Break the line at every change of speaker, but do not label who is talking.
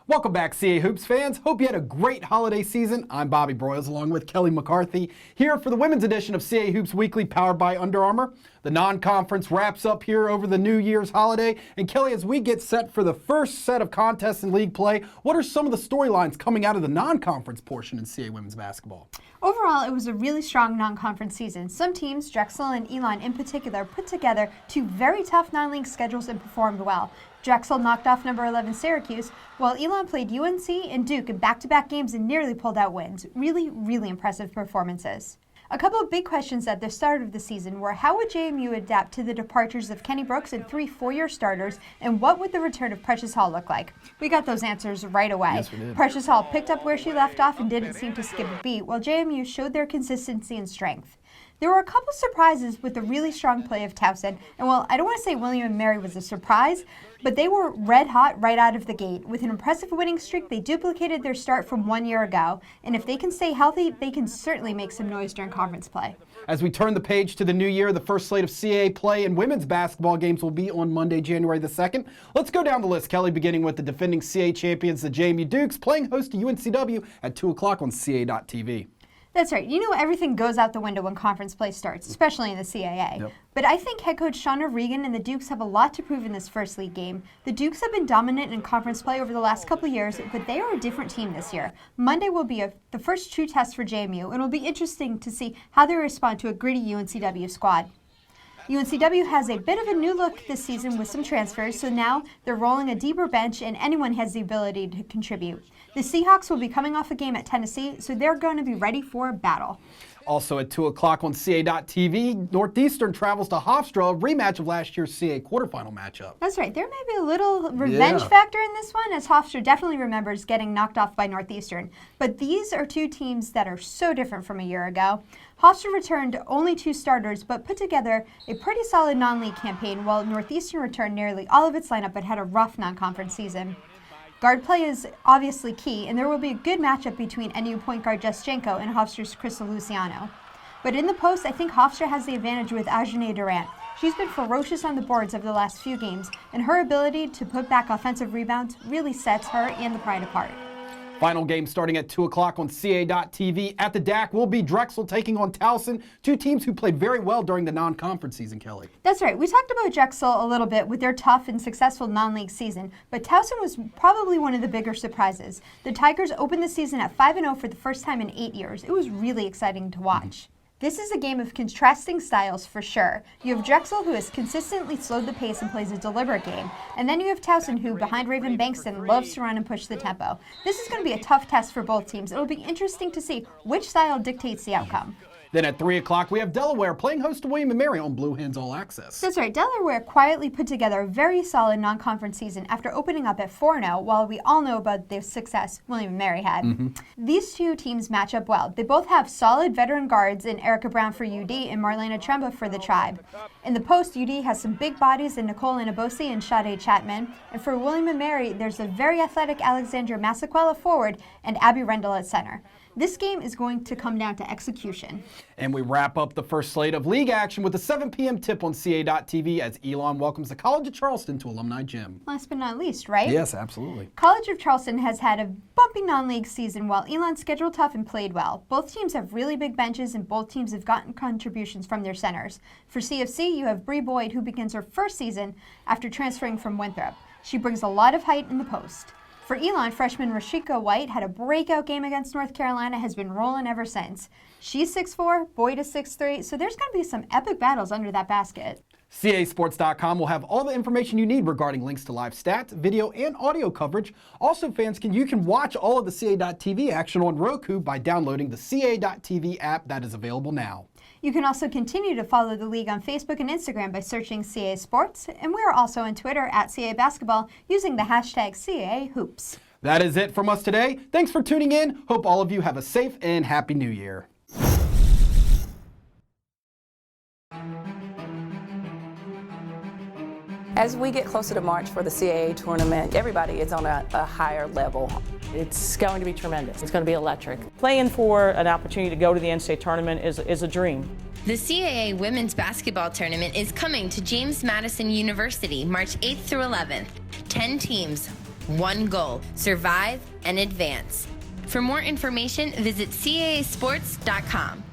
Welcome back, CA Hoops fans. Hope you had a great holiday season. I'm Bobby Broyles along with Kelly McCarthy here for the women's edition of CA Hoops Weekly powered by Under Armour. The non-conference wraps up here over the New Year's holiday. And Kelly, as we get set for the first set of contests in league play, what are some of the storylines coming out of the non-conference portion in CA women's basketball?
Overall, it was a really strong non-conference season. Some teams, Drexel and Elon in particular, put together two very tough non-league schedules and performed well. Drexel knocked off number 11 Syracuse, while Elon played UNC and Duke in back-to-back games and nearly pulled out wins. Really, really impressive performances. A couple of big questions at the start of the season were how would JMU adapt to the departures of Kenny Brooks and three four-year starters, and what would the return of Precious Hall look like? We got those answers right away.
Yes, we did.
Precious Hall picked up where she left off and didn't seem to skip a beat, while JMU showed their consistency and strength. There were a couple surprises with the really strong play of Towson, and while I don't want to say William & Mary was a surprise, but they were red hot right out of the gate. With an impressive winning streak, they duplicated their start from 1 year ago, and if they can stay healthy, they can certainly make some noise during conference play.
As we turn the page to the new year, the first slate of CAA play and women's basketball games will be on Monday, January the 2nd. Let's go down the list, Kelly, beginning with the defending CAA champions, the JMU Dukes, playing host to UNCW at 2 o'clock on CA.TV.
That's right. You know everything goes out the window when conference play starts, especially in the CAA.
Yep.
But I think head coach Shauna Regan and the Dukes have a lot to prove in this first league game. The Dukes have been dominant in conference play over the last couple of years, but they are a different team this year. Monday will be the first true test for JMU, and it'll be interesting to see how they respond to a gritty UNCW squad. UNCW has a bit of a new look this season with some transfers, so now they're rolling a deeper bench and anyone has the ability to contribute. The Seahawks will be coming off a game at Tennessee, so they're going to be ready for a battle.
Also at 2 o'clock on CA.TV, Northeastern travels to Hofstra, a rematch of last year's CA quarterfinal matchup.
That's right. There may be a little revenge factor in this one, as Hofstra definitely remembers getting knocked off by Northeastern. But these are two teams that are so different from a year ago. Hofstra returned only 2 starters, but put together a pretty solid non-league campaign, while Northeastern returned nearly all of its lineup but had a rough non-conference season. Guard play is obviously key, and there will be a good matchup between NU point guard Jess Janko and Hofstra's Crystal Luciano. But in the post, I think Hofstra has the advantage with Ajane Durant. She's been ferocious on the boards over the last few games, and her ability to put back offensive rebounds really sets her and the Pride apart.
Final game starting at 2 o'clock on CA.TV. At the DAC will be Drexel taking on Towson, two teams who played very well during the non-conference season, Kelly.
That's right. We talked about Drexel a little bit with their tough and successful non-league season, but Towson was probably one of the bigger surprises. The Tigers opened the season at 5-0 for the first time in 8 years. It was really exciting to watch. This is a game of contrasting styles for sure. You have Drexel, who has consistently slowed the pace and plays a deliberate game. And then you have Towson, who, behind Raven Bankston, loves to run and push the tempo. This is going to be a tough test for both teams. It'll be interesting to see which style dictates the outcome.
Then at 3 o'clock, we have Delaware playing host to William & Mary on Blue Hens All Access.
That's right. Delaware quietly put together a very solid non-conference season after opening up at 4-0, while we all know about the success William & Mary had. These two teams match up well. They both have solid veteran guards in Erica Brown for UD and Marlena Tremba for the Tribe. In the post, UD has some big bodies in Nicole Inabosi and Sade Chapman. And for William & Mary, there's a very athletic Alexandra Massaquella forward and Abby Rendell at center. This game is going to come down to execution.
And we wrap up the first slate of league action with a 7 p.m. tip on CA.TV as Elon welcomes the College of Charleston to Alumni Gym.
Last but not least, right?
Yes, absolutely.
College of Charleston has had a bumpy non-league season while Elon scheduled tough and played well. Both teams have really big benches and both teams have gotten contributions from their centers. For CFC, you have Bree Boyd, who begins her first season after transferring from Winthrop. She brings a lot of height in the post. For Elon, freshman Rashika White had a breakout game against North Carolina, has been rolling ever since. She's 6'4", Boyd is 6'3", so there's going to be some epic battles under that basket.
CASports.com will have all the information you need regarding links to live stats, video, and audio coverage. Also, fans, you can watch all of the CA.TV action on Roku by downloading the CA.TV app that is available now.
You can also continue to follow the league on Facebook and Instagram by searching CA Sports, and we are also on Twitter at CA Basketball using the hashtag CA Hoops.
That is it from us today. Thanks for tuning in. Hope all of you have a safe and happy New Year.
As we get closer to March for the CAA tournament, everybody is on a higher level.
It's going to be tremendous. It's going to be electric. Playing for an opportunity to go to the NCAA tournament is a dream.
The CAA Women's Basketball Tournament is coming to James Madison University March 8th through 11th. 10 teams, one goal: survive and advance. For more information, visit caasports.com.